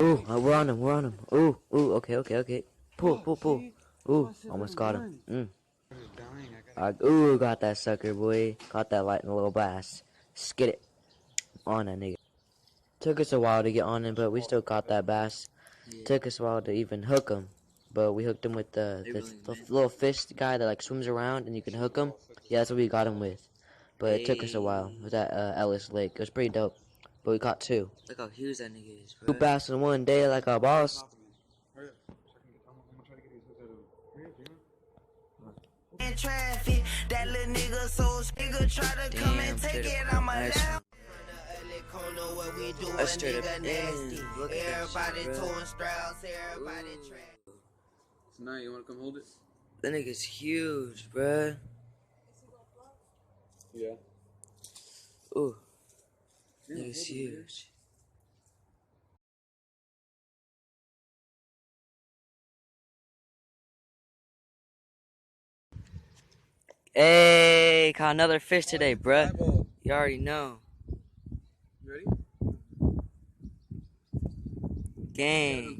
Ooh, we're on him, we're on him. Ooh, okay. Pull. Ooh, almost got him. Ooh, got that sucker, boy. Caught that light in a little bass. Skid it. On that nigga. Took us a while to get on him, but we still caught that bass. Took us a while to even hook him. But we hooked him with the little fish guy that like swims around and you can hook him. Yeah, that's what we got him with. But it took us a while with that Ellis Lake. It was pretty dope. But we caught two. Look how huge that nigga is, bro. Two bass in one day like a boss. In traffic, that little nigga so nigga try to come and take it on my lap. That's straight up nasty. look at Everybody that shit, bro. towing straps, everybody trash. So now you want to come hold it? That nigga's huge, bro. Yeah. Ooh. Nigga's huge. Hey, caught another fish today, bruh. You already know. You ready? Gang.